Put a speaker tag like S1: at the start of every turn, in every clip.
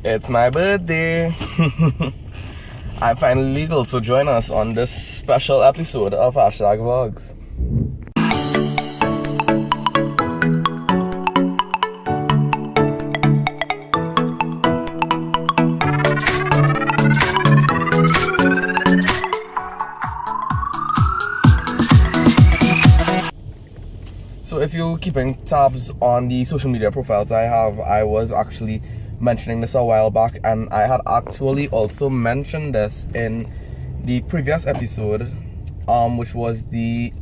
S1: It's my birthday. I'm finally legal, so join us on this special episode of Hashtag Vlogs. So if you're keeping tabs on the social media profiles I was actually mentioning this a while back, and I had actually also mentioned this in the previous episode, which was the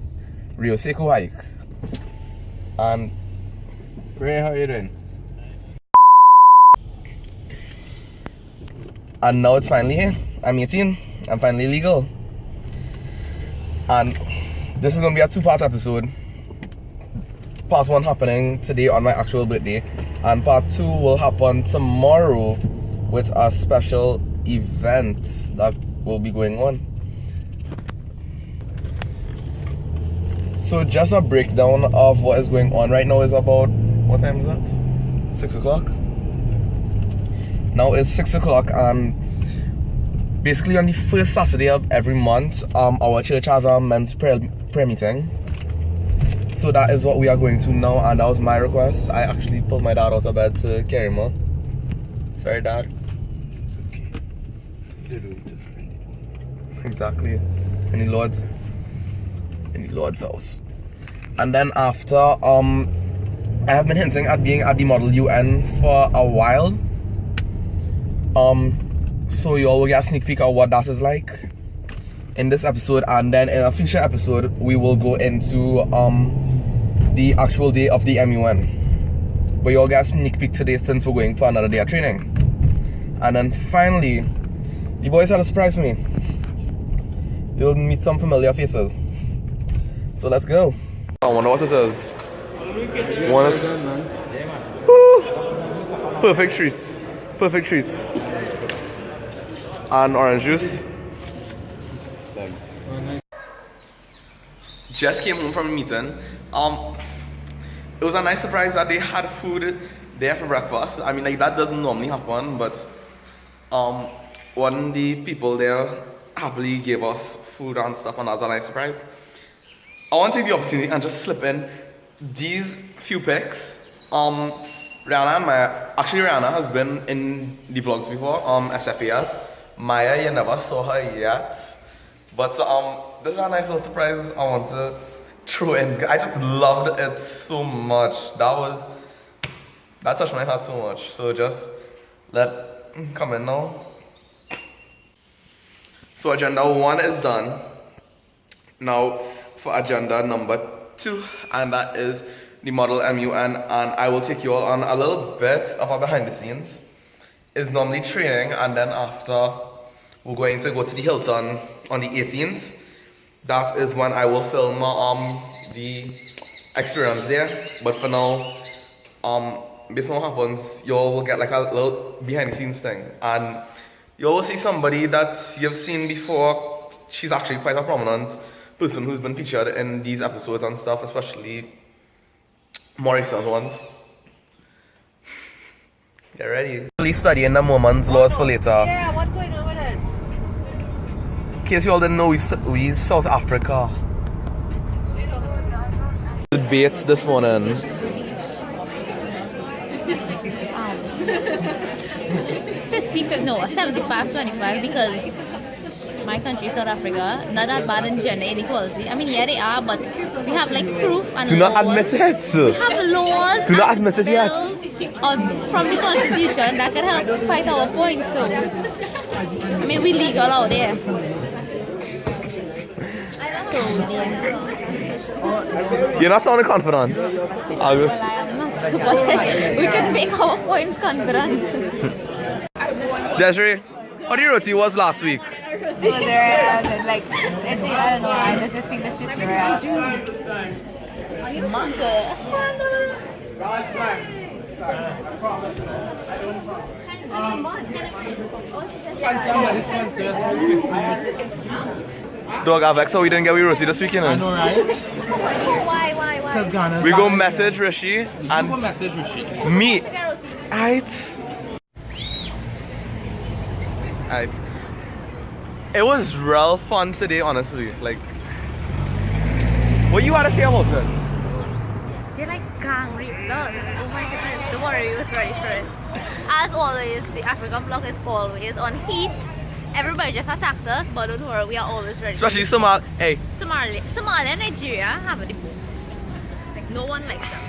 S1: Rio Seco hike. And
S2: Ray, how you doing?
S1: And now it's finally here. I'm 18. I'm finally legal. And this is going to be a two-part episode. Part 1 happening today on my actual birthday, and part 2 will happen tomorrow with a special event that will be going on. So just a breakdown of what is going on right now is about, what time is it? 6 o'clock? Now it's 6 o'clock, and basically on the first Saturday of every month, our church has a men's prayer meeting. So that is what we are going to now, and that was my request. I actually pulled my dad out of bed to carry him on. Sorry, Dad. Exactly. In the Lord's house. And then after, I have been hinting at being at the Model UN for a while. So you all will get a sneak peek of what that is like in this episode, and then in a future episode we will go into the actual day of the MUN. But you'll get a sneak peek today since we're going for another day of training. And then finally, the boys had a surprise for me. You'll meet some familiar faces. So let's go. I wonder what it is. Perfect treats. Perfect treats. And orange juice. Just came home from a meeting. It was a nice surprise that they had food there for breakfast. I mean, like, that doesn't normally happen, but one of the people there happily gave us food and stuff, and that was a nice surprise. I want to take the opportunity and just slip in these few pics. Rihanna and Maya, actually Rihanna has been in the vlogs before, SFAs. Maya, you never saw her yet. But this is a nice little surprise I want to throw in. I just loved it so much. That touched my heart so much. So just come in now. So agenda 1 is done. Now for agenda number 2, and that is the Model MUN, and I will take you all on a little bit of our behind the scenes. It's normally training, and then after we're going to go to the Hilton on the 18th. That is when I will film the experience there. But for now, based on what happens, you all will get like a little behind the scenes thing. And you all will see somebody that you've seen before. She's actually quite a prominent person who's been featured in these episodes and stuff, especially more recent ones. Get ready. Please study in the moments, laws for later.
S3: Yeah, what's going on with it?
S1: In case you all didn't know, we South Africa. Debate this morning.
S4: 75-25 because my country, South Africa, not that bad in gender inequality. I mean, yeah, they are, but we have like proof and
S1: Do not admit it.
S4: We have laws.
S1: Do not admit it yet.
S4: From the Constitution that can help fight our points. So, I mean, we legal out there. So, yeah.
S1: You're not sounding confident, August.
S4: Well, I am not. But we can make our points confident.
S1: Desiree, how the roti was last week?
S5: It was very good. Like, I don't know, I just think that's just very
S4: Monkey.
S1: Dog Avex, so we didn't get we roti this weekend.
S2: I know, right?
S4: Why?
S2: Because Ghana's
S1: We go message Rishi and
S2: message Rishi.
S1: me. Right. Alright. It was real fun today, honestly. Like, what you want to say about it?
S4: They're like gang raped us. Oh my goodness. Don't worry, we was ready for it. As always, the African bloc is always on heat. Everybody just attacks us, but don't worry, we are always ready.
S1: Especially Somalia
S4: Somalia, Nigeria have the most. Like no one likes them.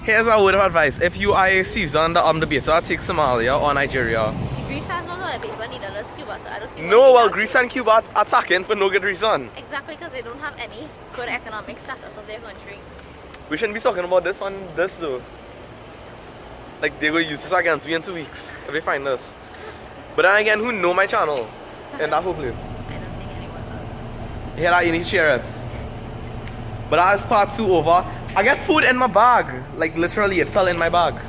S1: Here's a word of advice. If you are a seasoned debater, take Somalia or Nigeria.
S4: Greece has no other people neither does Cuba, so I don't see.
S1: No, well, Greece and Cuba are attacking for no good reason.
S4: Exactly, because they don't have any good economic status of their country.
S1: We shouldn't be talking about this on this though. Like they're going to use this against me in 2 weeks if they find us. But then again, who know my channel in that whole place?
S4: I don't think anyone does.
S1: You hear that? You need to share it. But as part 2 over, I got food in my bag. Like literally, it fell in my bag.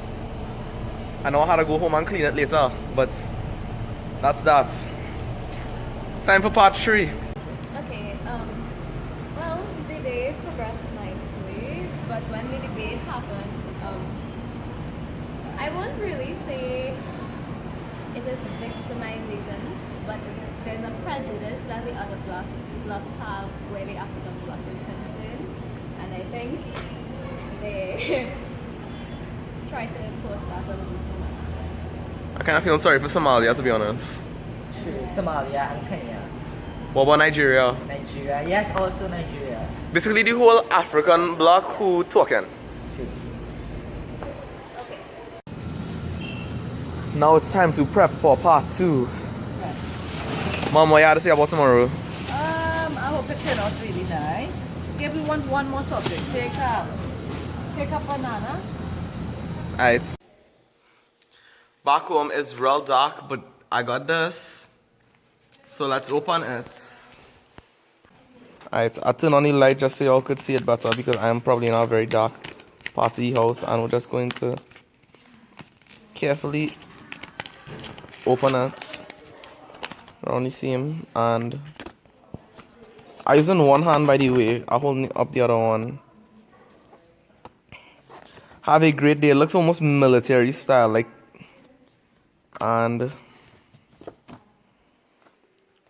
S1: I know how to go home and clean it later. But that's that. Time for part 3.
S5: Okay, well, the day progressed nicely, but when the debate happened, I wouldn't really say it is victimization, but there's a prejudice that the other blocks have where the African bloc is concerned, and I think they try to impose that a little too much.
S1: I kind of feel sorry for Somalia, to be honest.
S3: True. Somalia and Kenya.
S1: What about Nigeria?
S3: Nigeria. Yes, also Nigeria.
S1: Basically, the whole African bloc who talking.
S3: True.
S5: Okay.
S1: Now it's time to prep for part 2. Mom, what you have to say about tomorrow?
S6: I hope it turned out really nice. Give me one more subject. Take a banana.
S1: Alright. Back home is real dark, but I got this. So let's open it. Alright, I turn on the light just so y'all could see it better because I am probably in a very dark part of the house, and we're just going to carefully open it around the seam, and I'm using one hand, by the way. I'm holding up the other one. Have a great day. It looks almost military style, like, and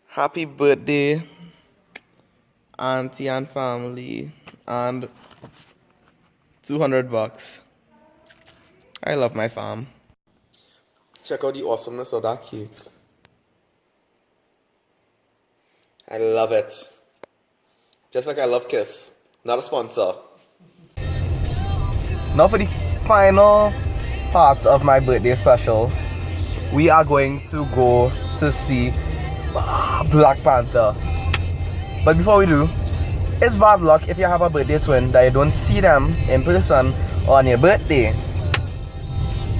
S1: happy birthday, auntie and family, and $200. I love my fam. Check out the awesomeness of that cake. I love it. Just like I love Kiss. Not a sponsor. Now for the final parts of my birthday special. We are going to go to see Black Panther. But before we do, it's bad luck if you have a birthday twin that you don't see them in person on your birthday.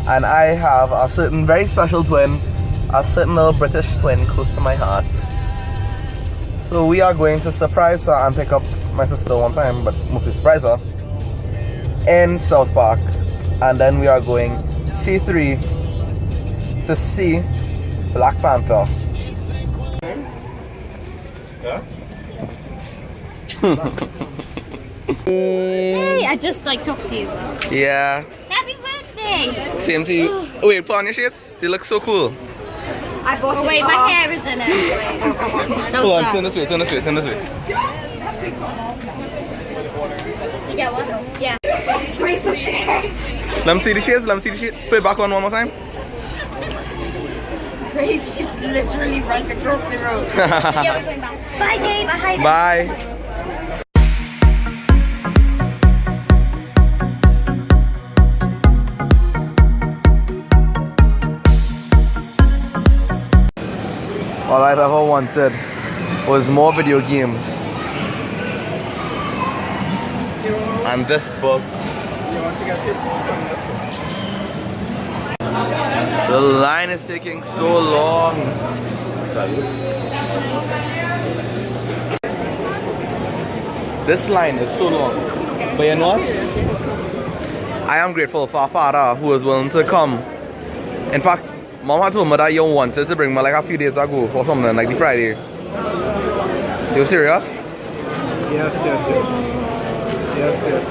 S1: And I have a certain very special twin, a certain little British twin close to my heart. So we are going to surprise her and pick up my sister one time, but mostly surprise her, in South Park. And then we are going C3 to see Black Panther.
S4: Hey, I just like talked to you.
S1: Yeah.
S4: Happy birthday!
S1: Same to you. Oh, wait, put on your shades. They look so cool.
S6: I bought
S4: Oh wait, my hair is in it. No,
S1: Hold on,
S4: stop.
S1: turn this way, turn this way, turn this way.
S4: You get one? Yeah.
S1: Let me see the shades, let me see the shades. Put it back on one more time.
S6: Grace, she's literally right across the road.
S4: Yeah, we're going back. Bye, Gabe. Hi.
S1: Bye. All I've ever wanted was more video games. And this book. The line is taking so long. This line is so long. But you know what? I am grateful for our father who was willing to come. In fact, Mom had told me that you wanted to bring me like a few days ago or something, like the Friday. You serious?
S2: Yes, yes, yes. Yes, yes.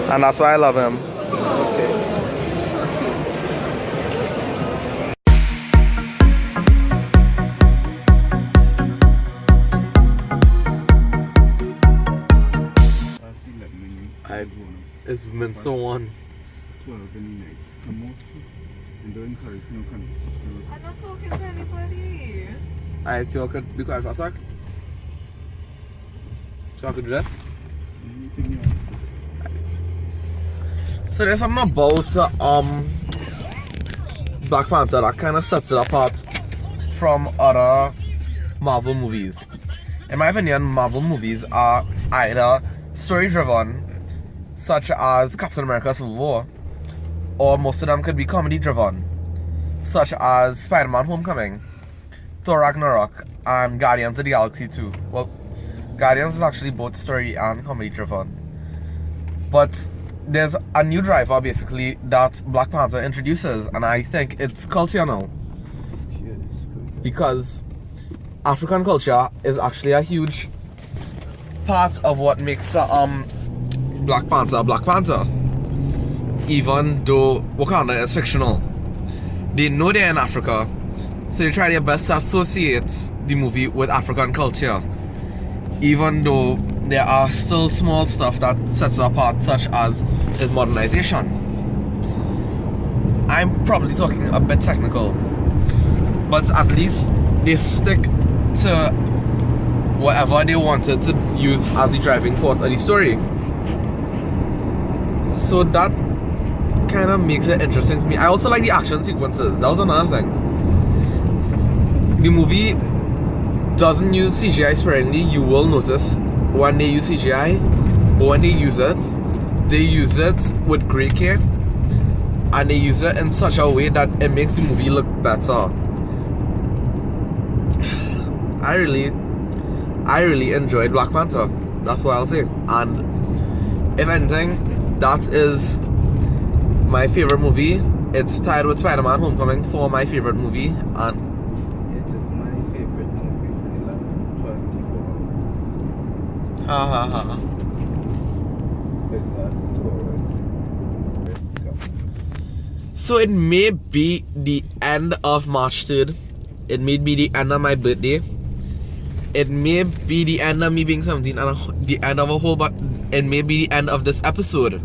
S1: And that's why I love him.
S2: Okay. been so on. 12 in the night. Come off and don't encourage no conversation.
S6: I'm not talking to anybody.
S1: Alright, so you could be quiet for a sec. So I could do this.
S2: Anything else?
S1: So there's something about Black Panther that kind of sets it apart from other Marvel movies. In my opinion, Marvel movies are either story-driven, such as Captain America Civil War, or most of them could be comedy-driven, such as Spider-Man Homecoming, Thor Ragnarok, and Guardians of the Galaxy 2. Well, Guardians is actually both story and comedy-driven. But there's a new driver, basically, that Black Panther introduces, and I think it's culture now. Because African culture is actually a huge part of what makes Black Panther Black Panther. Even though Wakanda is fictional, they know they're in Africa, so they try their best to associate the movie with African culture, even though there are still small stuff that sets it apart, such as its modernization. I'm probably talking a bit technical, but at least they stick to whatever they wanted to use as the driving force of the story. So that kind of makes it interesting for me. I also like the action sequences. That was another thing. The movie doesn't use CGI sparingly. You will notice when they use CGI, but when they use it with great care, and they use it in such a way that it makes the movie look better. I really enjoyed Black Panther. That's what I'll say. And if anything, that is my favorite movie. It's tied with Spider-Man Homecoming for my favorite movie, and
S2: It is my favorite movie for the last 24 hours.
S1: ha ha ha.
S2: The last 2 hours. Let's go.
S1: So it may be the end of March 3rd. It may be the end of my birthday. It may be the end of me being 17 and the end of a whole bunch. It may be the end of this episode,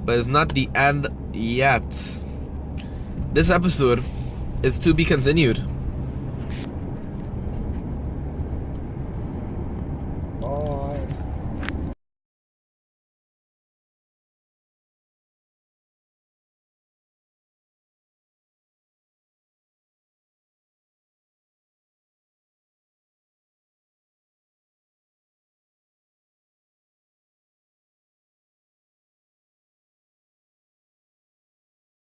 S1: but it's not the end yet. This episode is to be continued.